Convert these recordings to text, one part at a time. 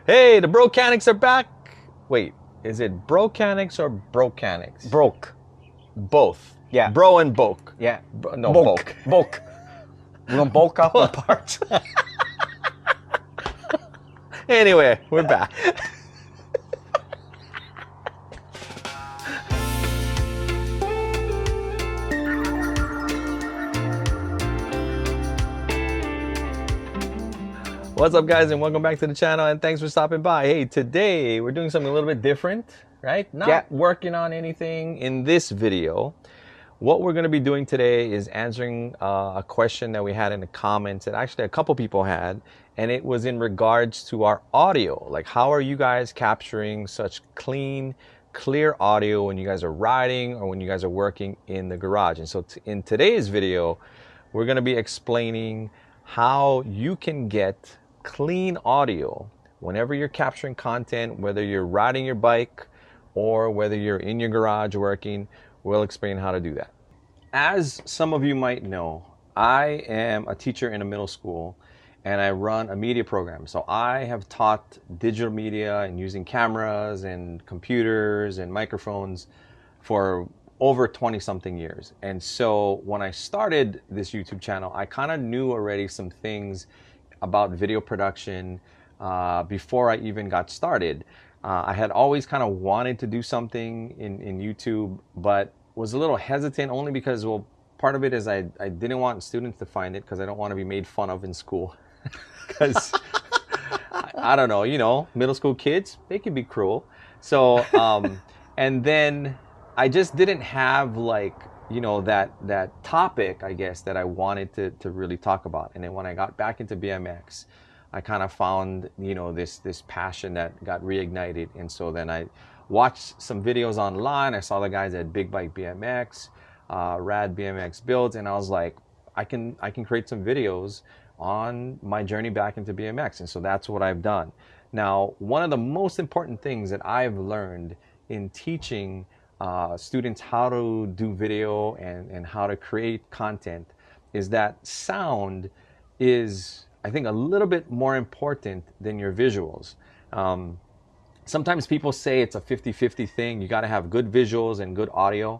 Hey, the Brocanics are back. Wait, is it Brocanics or Brocanics? Broke. Both. Yeah. Bro and Boke. Yeah. No, Bulk. Bulk. We're gonna bulk up the parts. Anyway, we're back. What's up, guys, and welcome back to the channel, and thanks for stopping by. Hey, today we're doing something a little bit different, right? Not working on anything in this video. What we're going to be doing today is answering a question that we had in the comments that actually a couple people had, and it was in regards to our audio. Like, how are you guys capturing such clean, clear audio when you guys are riding or when you guys are working in the garage? And so in today's video, we're going to be explaining how you can get clean audio whenever you're capturing content, whether you're riding your bike or whether you're in your garage working. We'll explain how to do that. As some of you might know, I am a teacher in a middle school and I run a media program. So I have taught digital media and using cameras and computers and microphones for over 20 something years. And so when I started this YouTube channel, I kind of knew already some things about video production before I even got started. I had always kind of wanted to do something in YouTube, but was a little hesitant only because, well, part of it is I didn't want students to find it because I don't want to be made fun of in school. Because I don't know, middle school kids, they can be cruel. So, and then I just didn't have that topic, I guess, that I wanted to really talk about. And then when I got back into BMX, I kind of found, this passion that got reignited. And so then I watched some videos online. I saw the guys at Big Bike BMX, Rad BMX Builds, and I was like, I can create some videos on my journey back into BMX. And so that's what I've done. Now, one of the most important things that I've learned in teaching students how to do video and how to create content is that sound is, I think, a little bit more important than your visuals. Sometimes people say it's a 50-50 thing. You got to have good visuals and good audio.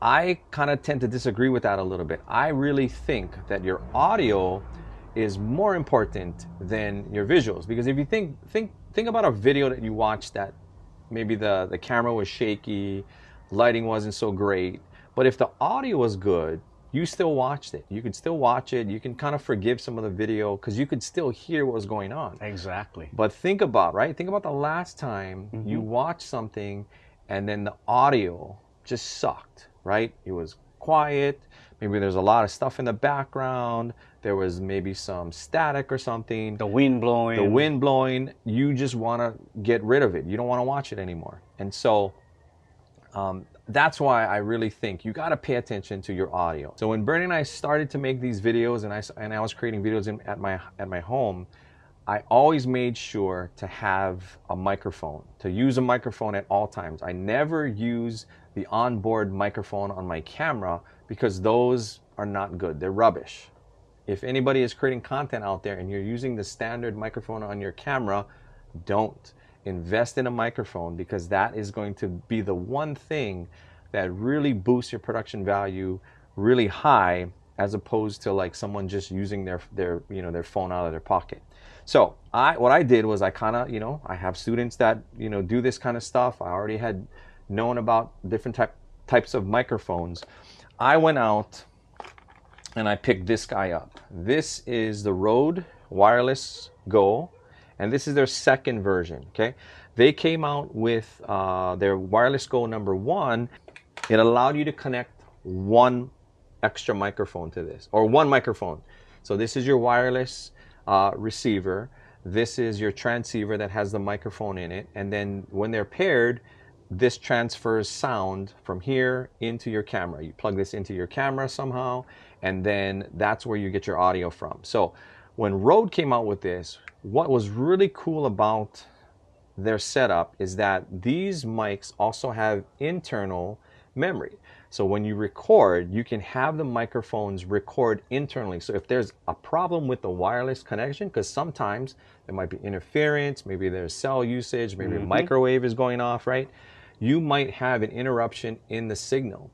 I kind of tend to disagree with that a little bit. I really think that your audio is more important than your visuals, because if you think about a video that you watched that maybe the camera was shaky, lighting wasn't so great, but if the audio was good, you still watched it. You could still watch it. You can kind of forgive some of the video because you could still hear what was going on. Exactly. But think about the last time you watched something and then the audio just sucked, right? It was quiet. Maybe there's a lot of stuff in the background. There was maybe some static or something. The wind blowing. You just want to get rid of it. You don't want to watch it anymore. And so that's why I really think you got to pay attention to your audio. So when Bernie and I started to make these videos and I was creating videos at my home, I always made sure to have a microphone, to use a microphone at all times. I never use the onboard microphone on my camera because those are not good. They're rubbish. If anybody is creating content out there and you're using the standard microphone on your camera, don't. Invest in a microphone, because that is going to be the one thing that really boosts your production value really high, as opposed to like someone just using their phone out of their pocket. So what I did was I kind of, I have students that, do this kind of stuff. I already had known about different types of microphones. I went out and I picked this guy up. This is the Rode Wireless Go, and this is their second version, okay? They came out with their Wireless Go number 1. It allowed you to connect one extra microphone to this, or one microphone. So this is your wireless receiver. This is your transceiver that has the microphone in it. And then when they're paired, this transfers sound from here into your camera. You plug this into your camera somehow, and then that's where you get your audio from. So when Rode came out with this, what was really cool about their setup is that these mics also have internal memory. So when you record, you can have the microphones record internally. So if there's a problem with the wireless connection, because sometimes there might be interference, maybe there's cell usage, maybe a microwave is going off, right? You might have an interruption in the signal.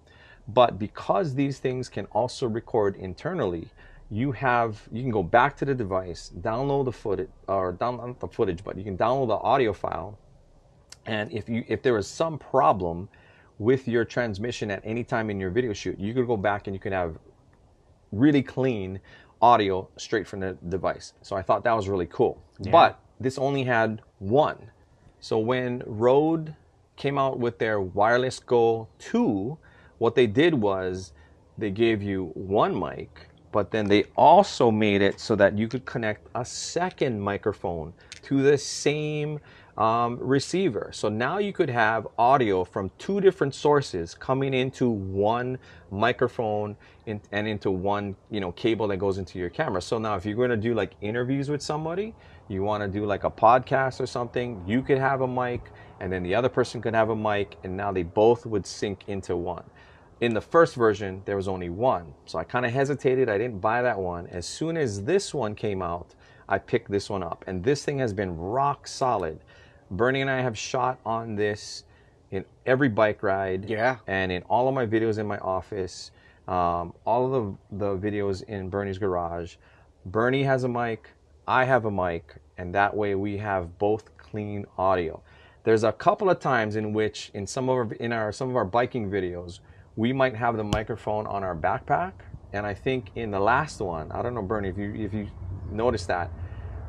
But because these things can also record internally, you can go back to the device, download the footage, or not the footage, but you can download the audio file. And if there is some problem with your transmission at any time in your video shoot, you could go back and you can have really clean audio straight from the device. So I thought that was really cool. Yeah. But this only had one. So when Rode came out with their Wireless Go 2, what they did was they gave you one mic, but then they also made it so that you could connect a second microphone to the same receiver. So now you could have audio from two different sources coming into one microphone and into one, cable that goes into your camera. So now if you're going to do like interviews with somebody, you want to do like a podcast or something, you could have a mic and then the other person could have a mic, and now they both would sync into one. In the first version, there was only one. So I kind of hesitated. I didn't buy that one. As soon as this one came out, I picked this one up. And this thing has been rock solid. Bernie and I have shot on this in every bike ride. Yeah. And in all of my videos in my office. All of the videos in Bernie's garage. Bernie has a mic. I have a mic. And that way we have both clean audio. There's a couple of times in which in some of our biking videos, we might have the microphone on our backpack. And I think in the last one, I don't know, Bernie, if you noticed that,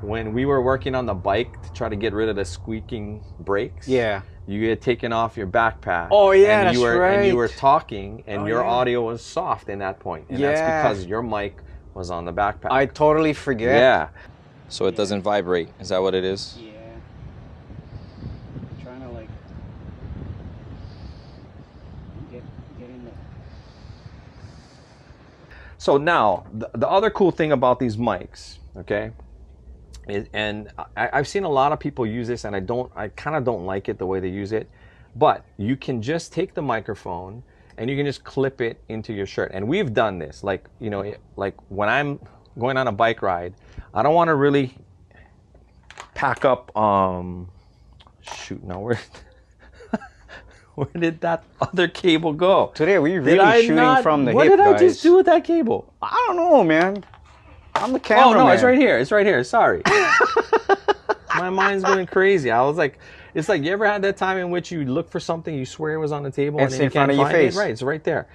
when we were working on the bike to try to get rid of the squeaking brakes, yeah, you had taken off your backpack. Oh yeah, and right. And you were talking, and your audio was soft in that point. And that's because your mic was on the backpack. I totally forget. Yeah. So it doesn't vibrate. Is that what it is? Yeah. I'm trying to like get in there. So now, the other cool thing about these mics, okay, and I've seen a lot of people use this, and I kind of don't like it the way they use it, but you can just take the microphone and you can just clip it into your shirt. And we've done this, like when I'm going on a bike ride, I don't want to really pack up, shoot, now where did that other cable go? Today we're really shooting from the hip, guys. What did I just do with that cable? I don't know, man. I'm the cameraman. Oh, no, it's right here. It's right here. Sorry. My mind's going crazy. I was like, it's like, you ever had that time in which you look for something, you swear it was on the table, and then you can't find it? Right, it's right there.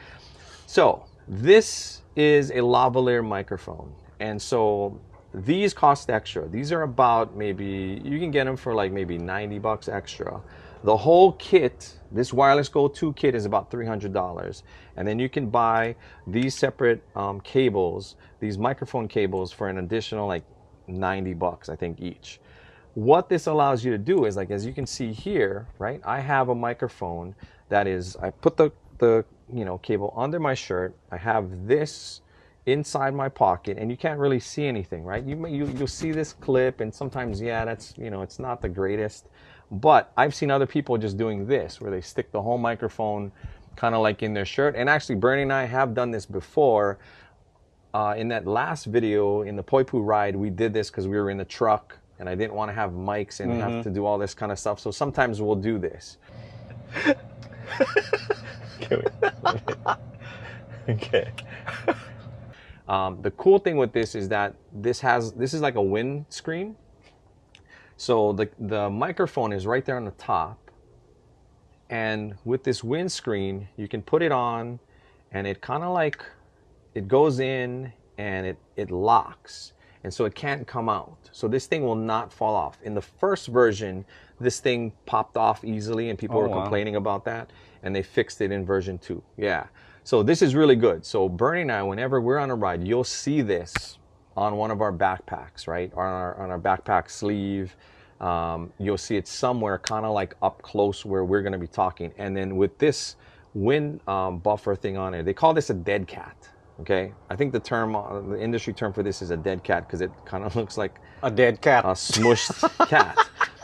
So this is a lavalier microphone. And so these cost extra. These are about maybe, you can get them for like maybe $90 extra. The whole kit, this Wireless Go 2 kit, is about $300. And then you can buy these separate cables, these microphone cables, for an additional like $90, I think, each. What this allows you to do is, like, as you can see here, right? I have a microphone that is, I put the cable under my shirt. I have this inside my pocket, and you can't really see anything, right? You'll see this clip, and sometimes, yeah, that's, it's not the greatest. But I've seen other people just doing this, where they stick the whole microphone kind of like in their shirt. And actually, Bernie and I have done this before. In that last video, in the Poipu ride, we did this because we were in the truck, and I didn't want to have mics and have to do all this kind of stuff. So sometimes we'll do this. Okay. The cool thing with this is that this is like a windscreen. So the microphone is right there on the top, and with this windscreen, you can put it on, and it kind of like, it goes in and it locks, and so it can't come out. So this thing will not fall off. In the first version, this thing popped off easily, and people were complaining about that, and they fixed it in version 2. Yeah. So this is really good. So Bernie and I, whenever we're on a ride, you'll see this on one of our backpacks, right? On our backpack sleeve. You'll see it somewhere kind of like up close where we're going to be talking. And then with this wind buffer thing on it, they call this a dead cat. Okay, I think the industry term for this is a dead cat, because it kind of looks like a dead cat, a smushed cat.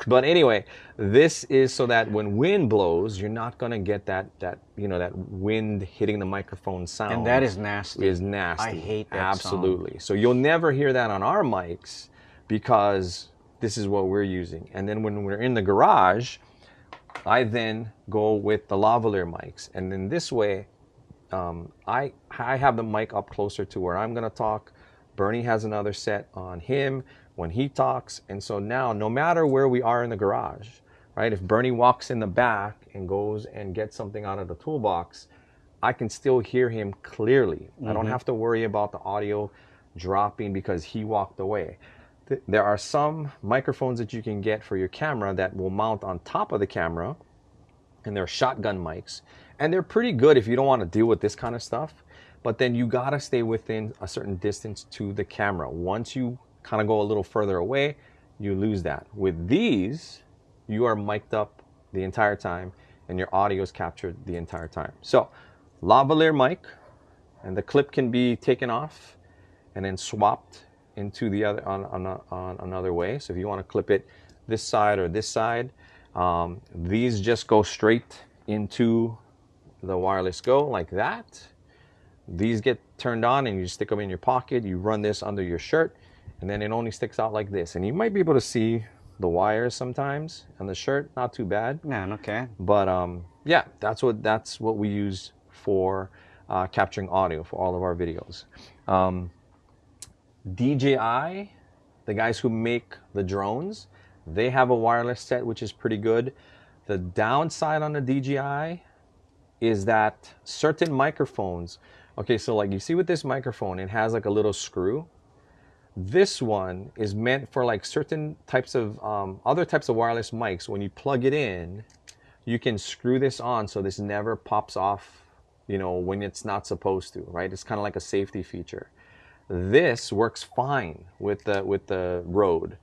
But anyway, This is so that when wind blows, you're not gonna get that wind hitting the microphone sound. And that is nasty. Is nasty. I hate that Absolutely. sound. So you'll never hear that on our mics because this is what we're using. And then when we're in the garage, I then go with the lavalier mics. And then this way, I have the mic up closer to where I'm gonna talk. Bernie has another set on him when he talks. And so now, no matter where we are in the garage, right? If Bernie walks in the back and goes and gets something out of the toolbox, I can still hear him clearly. I don't have to worry about the audio dropping because he walked away. There are some microphones that you can get for your camera that will mount on top of the camera, and they're shotgun mics. And they're pretty good if you don't want to deal with this kind of stuff. But then you gotta stay within a certain distance to the camera. Once you kind of go a little further away, you lose that. With these, you are mic'd up the entire time and your audio is captured the entire time. So, lavalier mic, and the clip can be taken off and then swapped into the other on another way. So if you want to clip it this side or this side, these just go straight into the wireless go like that. These get turned on and you stick them in your pocket. You run this under your shirt and then it only sticks out like this. And you might be able to see the wires sometimes on the shirt. Not too bad. Man, okay. But yeah, that's what we use for capturing audio for all of our videos. DJI, the guys who make the drones, they have a wireless set which is pretty good. The downside on the DJI is that certain microphones, okay, so like you see with this microphone, it has like a little screw. This one is meant for like certain types of other types of wireless mics. When you plug it in, you can screw this on so this never pops off, you know, when it's not supposed to, right? It's kind of like a safety feature. This works fine with the Rode,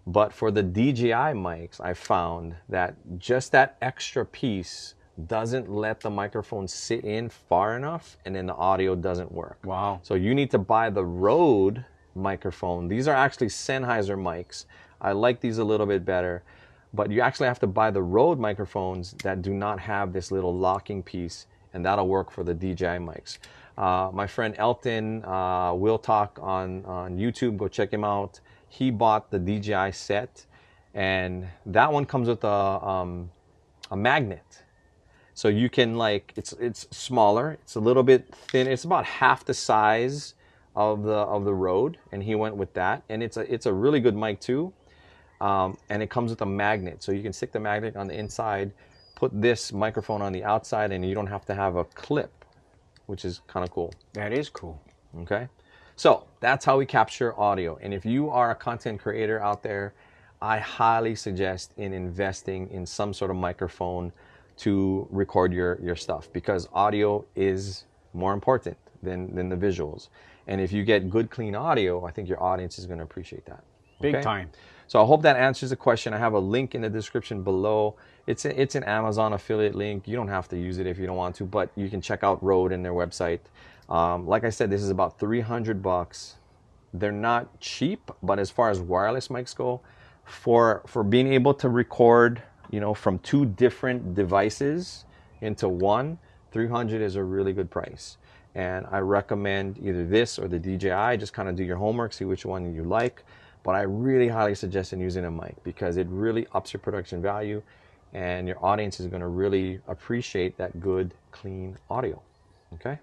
but for the DJI mics, I found that just that extra piece doesn't let the microphone sit in far enough, and then the audio doesn't work. Wow. So you need to buy the Rode microphone. These are actually Sennheiser mics. I like these a little bit better, but you actually have to buy the Rode microphones that do not have this little locking piece, and that'll work for the DJI mics. My friend Elton will talk on YouTube. Go check him out. He bought the DJI set, and that one comes with a magnet. So you can, like, it's smaller. It's a little bit thin. It's about half the size of the Rode, and he went with that. And it's a really good mic too. And it comes with a magnet, so you can stick the magnet on the inside, put this microphone on the outside, and you don't have to have a clip, which is kind of cool. That is cool. Okay, so that's how we capture audio. And if you are a content creator out there, I highly suggest in investing in some sort of microphone to record your stuff, because audio is more important than the visuals. And if you get good, clean audio, I think your audience is going to appreciate that. Okay? Big time. So I hope that answers the question. I have a link in the description below. It's an Amazon affiliate link. You don't have to use it if you don't want to, but you can check out Rode and their website. Like I said, this is about $300. They're not cheap, but as far as wireless mics go, for being able to record, you know, from two different devices into one, $300 is a really good price. And I recommend either this or the DJI. Just kind of do your homework, see which one you like. But I really highly suggest using a mic, because it really ups your production value, and your audience is going to really appreciate that good, clean audio. Okay?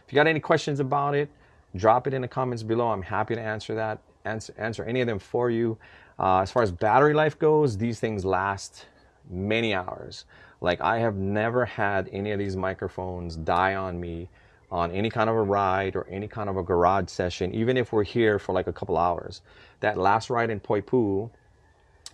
If you got any questions about it, drop it in the comments below. I'm happy to answer that, answer any of them for you. As far as battery life goes, these things last many hours. Like, I have never had any of these microphones die on me on any kind of a ride or any kind of a garage session, even if we're here for like a couple hours. That last ride in Poipu,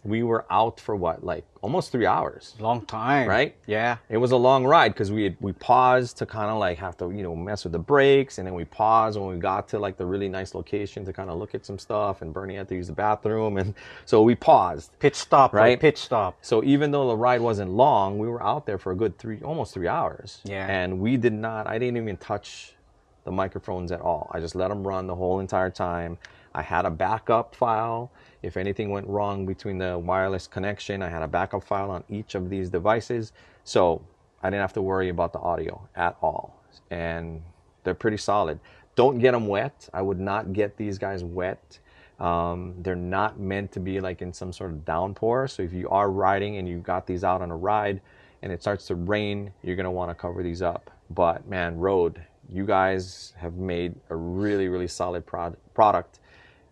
we were out for what, like almost 3 hours. Long time. Right? Yeah. It was a long ride because we paused to kind of like have to, you know, mess with the brakes, and then we paused when we got to like the really nice location to kind of look at some stuff, and Bernie had to use the bathroom, and so we paused. Pit stop, right? Pit stop. So even though the ride wasn't long, we were out there for a good almost 3 hours. Yeah. And I didn't even touch the microphones at all. I just let them run the whole entire time. I had a backup file. If anything went wrong between the wireless connection, I had a backup file on each of these devices. So I didn't have to worry about the audio at all. And they're pretty solid. Don't get them wet. I would not get these guys wet. They're not meant to be like in some sort of downpour. So if you are riding and you got these out on a ride and it starts to rain, you're going to want to cover these up. But man, Rode, you guys have made a really, really solid product.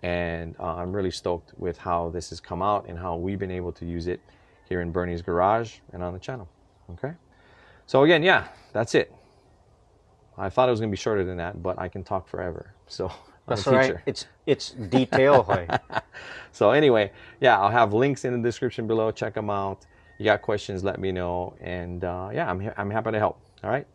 And I'm really stoked with how this has come out and how we've been able to use it here in Bernie's garage and on the channel. Okay. So again, yeah, that's it. I thought it was going to be shorter than that, but I can talk forever. So that's right. It's detail. So anyway, yeah, I'll have links in the description below. Check them out. You got questions, let me know. And yeah, I'm happy to help. All right.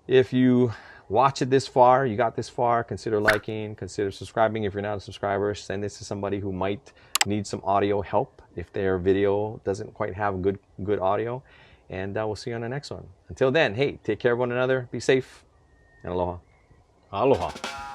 If you watch it this far, you got this far, consider liking, consider subscribing. If you're not a subscriber, send this to somebody who might need some audio help if their video doesn't quite have good audio. And we'll see you on the next one. Until then, hey, take care of one another, be safe, and aloha. Aloha.